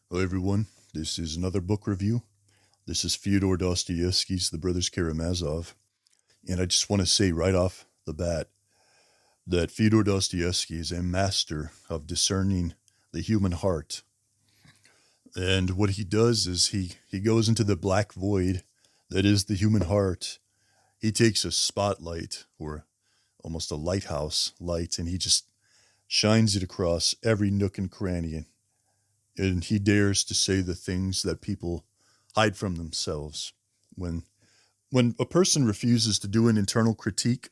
Hello, everyone. This is another book review. This is Fyodor Dostoyevsky's The Brothers Karamazov. And I just want to say right off the bat that Fyodor Dostoyevsky is a master of discerning the human heart. And what he does is he goes into the black void that is the human heart. He takes a spotlight or almost a lighthouse light and he just shines it across every nook and cranny. And he dares to say the things that people hide from themselves. When a person refuses to do an internal critique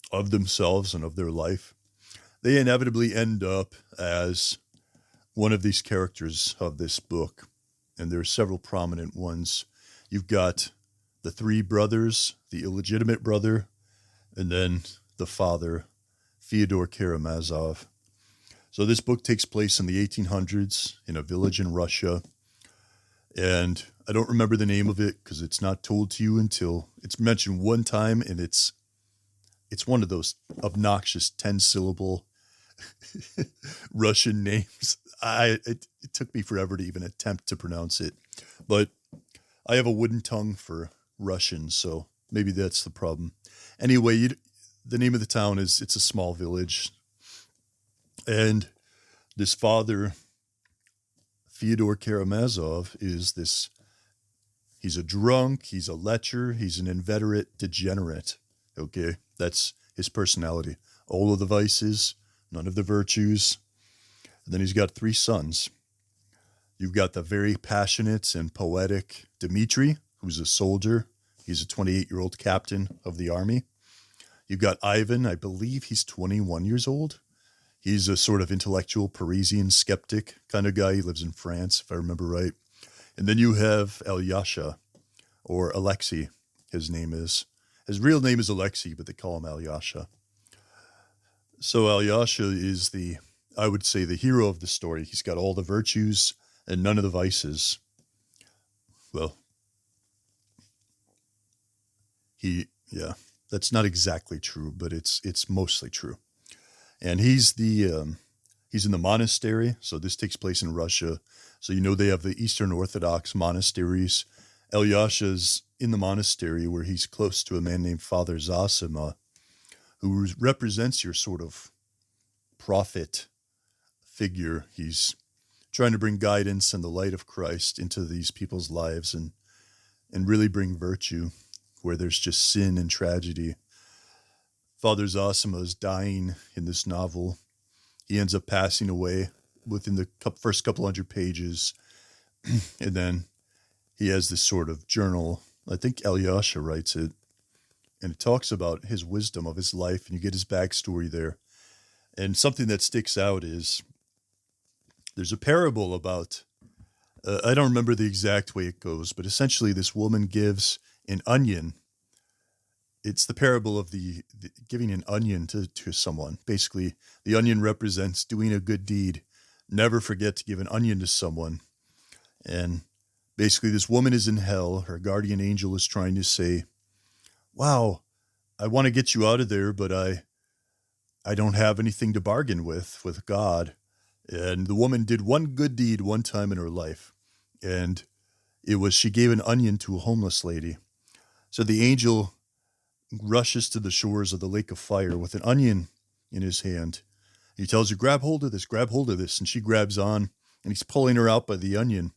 of themselves and of their life, they inevitably end up as one of these characters of this book. And there are several prominent ones. You've got the three brothers, the illegitimate brother, and then the father, Fyodor Karamazov. So this book takes place in the 1800s in a village in Russia. And I don't remember the name of it because it's not told to you until it's mentioned one time, and it's one of those obnoxious 10-syllable Russian names. It took me forever to even attempt to pronounce it. But I have a wooden tongue for Russian, so maybe that's the problem. Anyway, the name of the town it's a small village. And this father, Fyodor Karamazov, he's a drunk, he's a lecher, he's an inveterate degenerate. Okay, that's his personality. All of the vices, none of the virtues. And then he's got three sons. You've got the very passionate and poetic Dmitri, who's a soldier. He's a 28-year-old captain of the army. You've got Ivan, I believe he's 21 years old. He's a sort of intellectual Parisian skeptic kind of guy. He lives in France, if I remember right. And then you have Alyosha, or Alexei, his name is. His real name is Alexei, but they call him Alyosha. So Alyosha is I would say, the hero of the story. He's got all the virtues and none of the vices. Well, that's not exactly true, but it's mostly true. And he's in the monastery. So this takes place in Russia. So they have the Eastern Orthodox monasteries. Alyosha's in the monastery where he's close to a man named Father Zosima, who represents your sort of prophet figure. He's trying to bring guidance and the light of Christ into these people's lives and really bring virtue where there's just sin and tragedy. Father Zosima is dying in this novel. He ends up passing away within the first couple hundred pages. And then he has this sort of journal. I think Alyosha writes it. And it talks about his wisdom of his life. And you get his backstory there. And something that sticks out is there's a parable about, I don't remember the exact way it goes, but essentially this woman gives an onion. It's the parable of the giving an onion to someone. Basically, the onion represents doing a good deed. Never forget to give an onion to someone. And basically, this woman is in hell. Her guardian angel is trying to say, wow, I want to get you out of there, but I don't have anything to bargain with God. And the woman did one good deed one time in her life. And she gave an onion to a homeless lady. So the angel rushes to the shores of the lake of fire with an onion in his hand. He tells her, grab hold of this. And she grabs on, and he's pulling her out by the onion.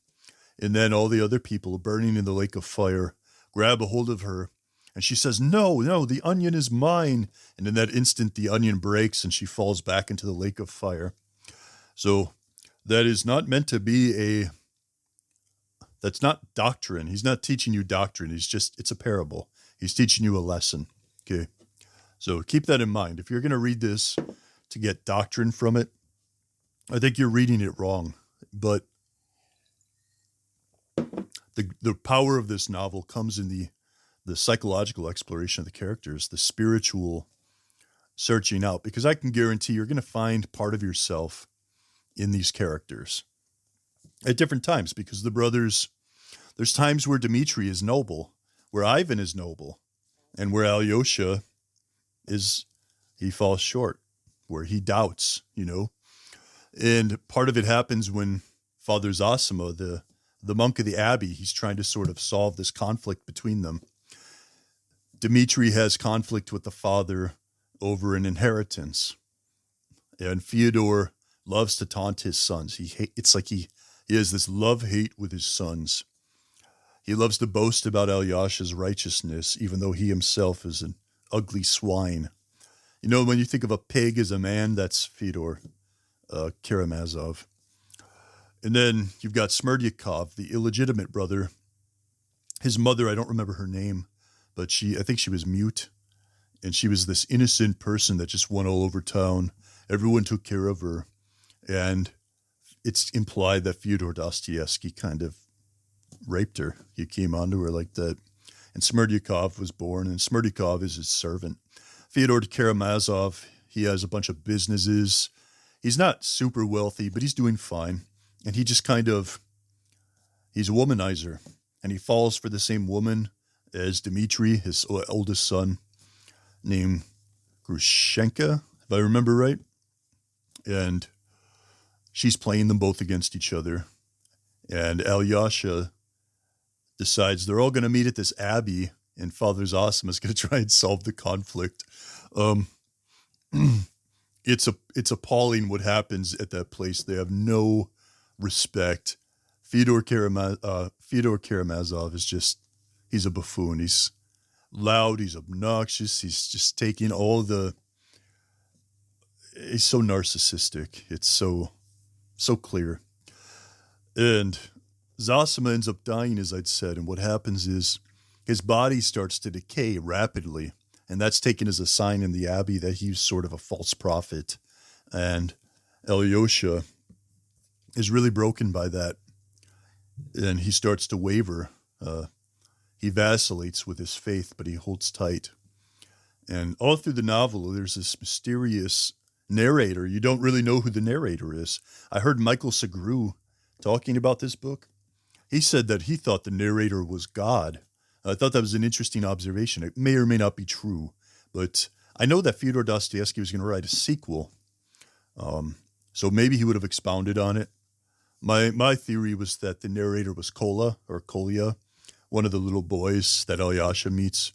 And then all the other people burning in the lake of fire grab a hold of her. And she says, no, the onion is mine. And in that instant, the onion breaks and she falls back into the lake of fire. So that is not meant to be that's not doctrine. He's not teaching you doctrine. It's a parable. He's teaching you a lesson. Okay. So keep that in mind. If you're going to read this to get doctrine from it, I think you're reading it wrong. But the power of this novel comes in the psychological exploration of the characters, the spiritual searching out, because I can guarantee you're going to find part of yourself in these characters at different times, because the brothers, there's times where Dmitri is noble, where Ivan is noble, and where Alyosha he falls short, where he doubts, And part of it happens when Father Zosima, the monk of the abbey. He's trying to sort of solve this conflict between them. Dmitri has conflict with the father over an inheritance. And Fyodor loves to taunt his sons. It's like he has this love-hate with his sons. He loves to boast about Alyosha's righteousness, even though he himself is an ugly swine. You know, when you think of a pig as a man, that's Fyodor Karamazov. And then you've got Smerdyakov, the illegitimate brother. His mother, I don't remember her name, but I think she was mute. And she was this innocent person that just went all over town. Everyone took care of her. And it's implied that Fyodor Dostoyevsky kind of raped her. He came onto her like that. And Smerdyakov was born, and Smerdyakov is his servant. Fyodor Karamazov, he has a bunch of businesses. He's not super wealthy, but he's doing fine. And he just he's a womanizer. And he falls for the same woman as Dmitri, his oldest son, named Grushenka, if I remember right. And she's playing them both against each other. And Alyosha decides they're all going to meet at this abbey, and Father Zosima is going to try and solve the conflict. It's appalling what happens at that place. They have no respect. Fyodor Karamazov is he's a buffoon. He's loud. He's obnoxious. He's just taking he's so narcissistic. It's so clear. And Zosima ends up dying, as I'd said, and what happens is his body starts to decay rapidly, and that's taken as a sign in the abbey that he's sort of a false prophet. And Alyosha is really broken by that, and he starts to waver. He vacillates with his faith, but he holds tight. And all through the novel, there's this mysterious narrator. You don't really know who the narrator is. I heard Michael Segru talking about this book. He said that he thought the narrator was God. I thought that was an interesting observation. It may or may not be true, but I know that Fyodor Dostoyevsky was going to write a sequel. So maybe he would have expounded on it. My theory was that the narrator was Kolya, one of the little boys that Alyosha meets.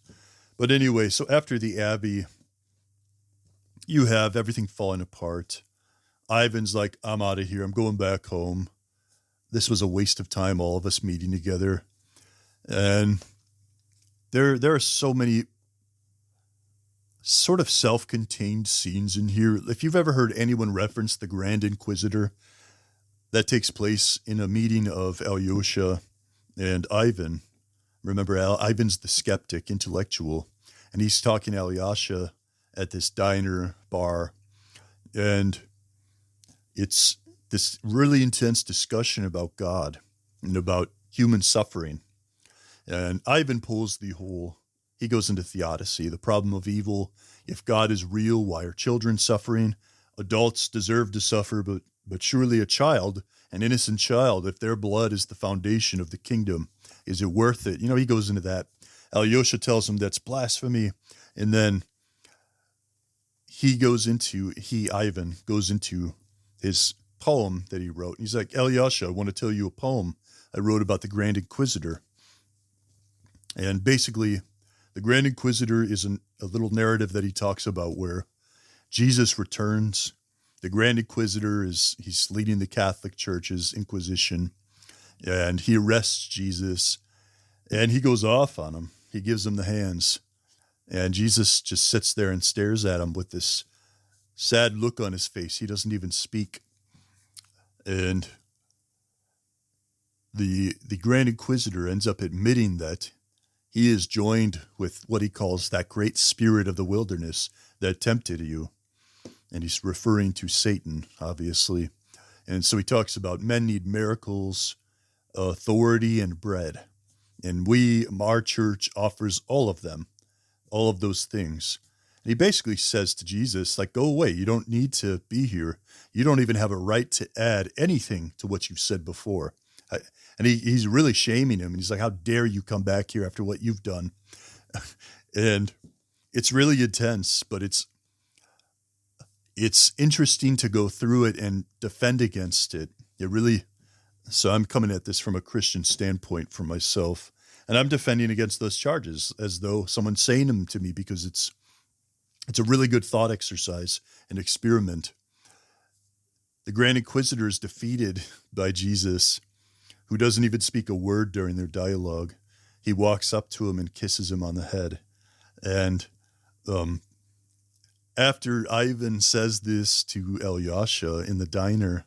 But anyway, so after the abbey, you have everything falling apart. Ivan's like, I'm out of here. I'm going back home. This was a waste of time, all of us meeting together. And there are so many sort of self-contained scenes in here. If you've ever heard anyone reference the Grand Inquisitor, that takes place in a meeting of Alyosha and Ivan. Remember, Ivan's the skeptic, intellectual, and he's talking to Alyosha at this diner bar. And it's this really intense discussion about God and about human suffering. And Ivan pulls he goes into theodicy, the problem of evil. If God is real, why are children suffering? Adults deserve to suffer, but surely a child, an innocent child, if their blood is the foundation of the kingdom, is it worth it? You know, he goes into that. Alyosha tells him that's blasphemy. And then Ivan goes into his poem that he wrote. He's like, Alyosha, I want to tell you a poem I wrote about the Grand Inquisitor. And basically, the Grand Inquisitor is a little narrative that he talks about where Jesus returns. The Grand Inquisitor he's leading the Catholic Church's Inquisition, and he arrests Jesus, and he goes off on him. He gives him the hands, and Jesus just sits there and stares at him with this sad look on his face. He doesn't even speak. And the Grand Inquisitor ends up admitting that he is joined with what he calls that great spirit of the wilderness that tempted you. And he's referring to Satan, obviously. And so he talks about men need miracles, authority, and bread. And our church offers all of them, all of those things. And he basically says to Jesus, like, go away. You don't need to be here. You don't even have a right to add anything to what you've said before. And he's really shaming him. And he's like, how dare you come back here after what you've done? And it's really intense, but it's interesting to go through it and defend against it. It really So I'm coming at this from a Christian standpoint for myself, and I'm defending against those charges as though someone's saying them to me because it's a really good thought exercise, an experiment. The Grand Inquisitor is defeated by Jesus, who doesn't even speak a word during their dialogue. He walks up to him and kisses him on the head. And after Ivan says this to Alyosha in the diner,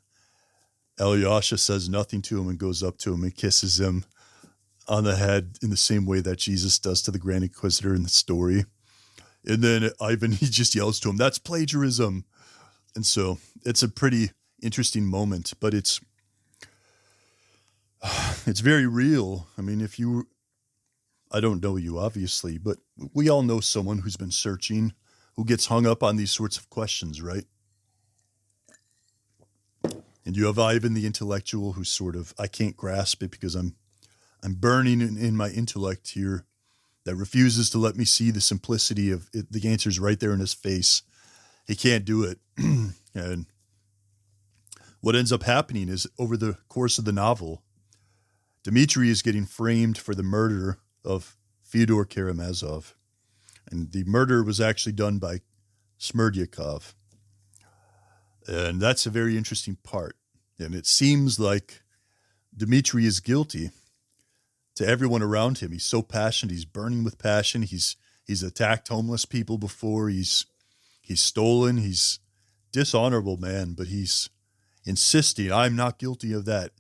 Alyosha says nothing to him and goes up to him and kisses him on the head in the same way that Jesus does to the Grand Inquisitor in the story. And then Ivan, he just yells to him, "That's plagiarism." And so it's a pretty interesting moment, but it's very real. I mean, I don't know you obviously, but we all know someone who's been searching, who gets hung up on these sorts of questions, right? And you have Ivan the intellectual who's sort of, I can't grasp it because I'm burning in my intellect here, that refuses to let me see the simplicity of it. The answer's right there in his face. He can't do it. And what ends up happening is over the course of the novel, Dmitri is getting framed for the murder of Fyodor Karamazov. And the murder was actually done by Smerdyakov. And that's a very interesting part. And it seems like Dmitri is guilty to everyone around him. He's so passionate. He's burning with passion. He's attacked homeless people before. He's stolen. He's dishonorable man, but he's insisting, I'm not guilty of that.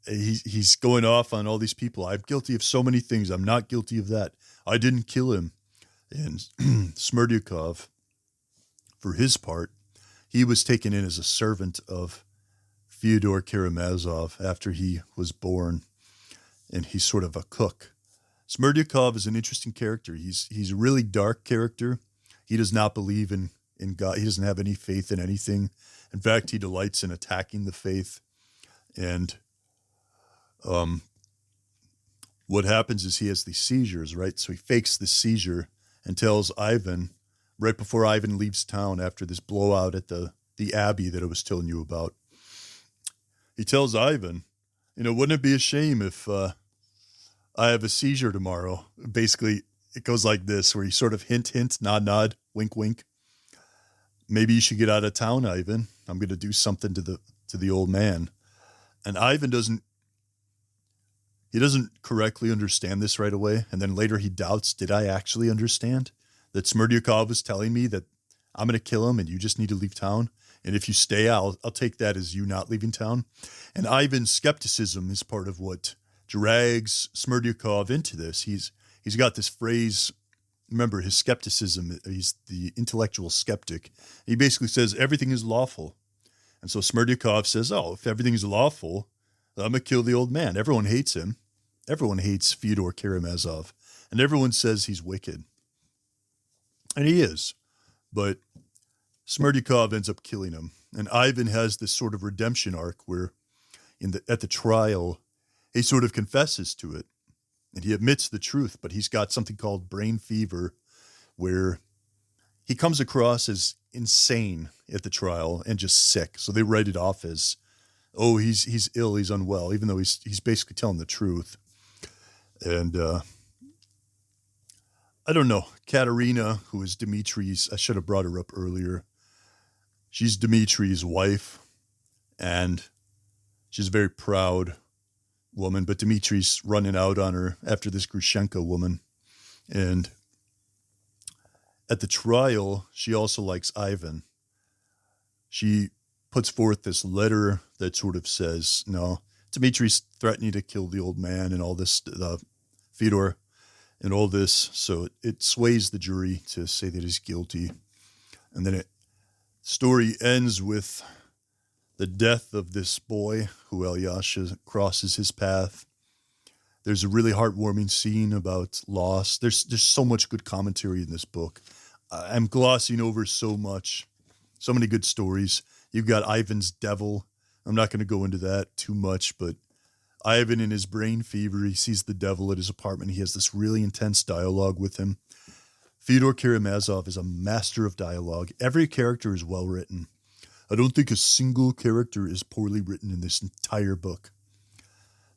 He's going off on all these people. I'm guilty of so many things. I'm not guilty of that. I didn't kill him. And Smerdyakov, for his part, he was taken in as a servant of Fyodor Karamazov after he was born, and he's sort of a cook. Smerdyakov is an interesting character. He's a really dark character. He does not believe in God. He doesn't have any faith in anything. In fact, he delights in attacking the faith. And what happens is he has these seizures, right? So he fakes this seizure and tells Ivan, right before Ivan leaves town after this blowout at the abbey that I was telling you about, he tells Ivan, wouldn't it be a shame if I have a seizure tomorrow? Basically, it goes like this, where you sort of hint, hint, nod, nod, wink, wink. Maybe you should get out of town, Ivan. I'm going to do something to the old man. And Ivan doesn't correctly understand this right away. And then later he doubts, did I actually understand that Smerdyakov was telling me that I'm going to kill him and you just need to leave town? And if you stay, I'll take that as you not leaving town. And Ivan's skepticism is part of what drags Smerdyakov into this. He's got this phrase, remember his skepticism, he's the intellectual skeptic. He basically says everything is lawful. And so Smerdyakov says, if everything is lawful, I'm going to kill the old man. Everyone hates him. Everyone hates Fyodor Karamazov. And everyone says he's wicked. And he is. But Smerdyakov ends up killing him. And Ivan has this sort of redemption arc where at the trial, he sort of confesses to it. And he admits the truth, but he's got something called brain fever, where he comes across as insane at the trial and just sick. So they write it off as, he's ill, he's unwell, even though he's basically telling the truth. And I don't know, Katerina, who is Dimitri's, I should have brought her up earlier. She's Dimitri's wife, and she's a very proud woman, but Dimitri's running out on her after this Grushenka woman. And at the trial, she also likes Ivan. She puts forth this letter that sort of says, no, Dimitri's threatening to kill the old man and all this, Fyodor and all this. So it sways the jury to say that he's guilty. And then story ends with the death of this boy who Alyosha crosses his path. There's a really heartwarming scene about loss. There's so much good commentary in this book. I'm glossing over so much, so many good stories. You've got Ivan's devil. I'm not going to go into that too much, but Ivan in his brain fever, he sees the devil at his apartment. He has this really intense dialogue with him. Fyodor Karamazov is a master of dialogue. Every character is well written. I don't think a single character is poorly written in this entire book.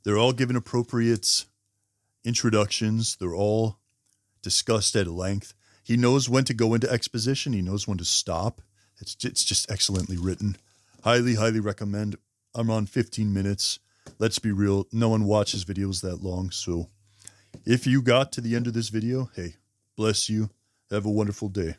They're all given appropriate introductions. They're all discussed at length. He knows when to go into exposition. He knows when to stop. It's just excellently written. Highly, highly recommend. I'm on 15 minutes. Let's be real. No one watches videos that long. So if you got to the end of this video, hey, bless you. Have a wonderful day.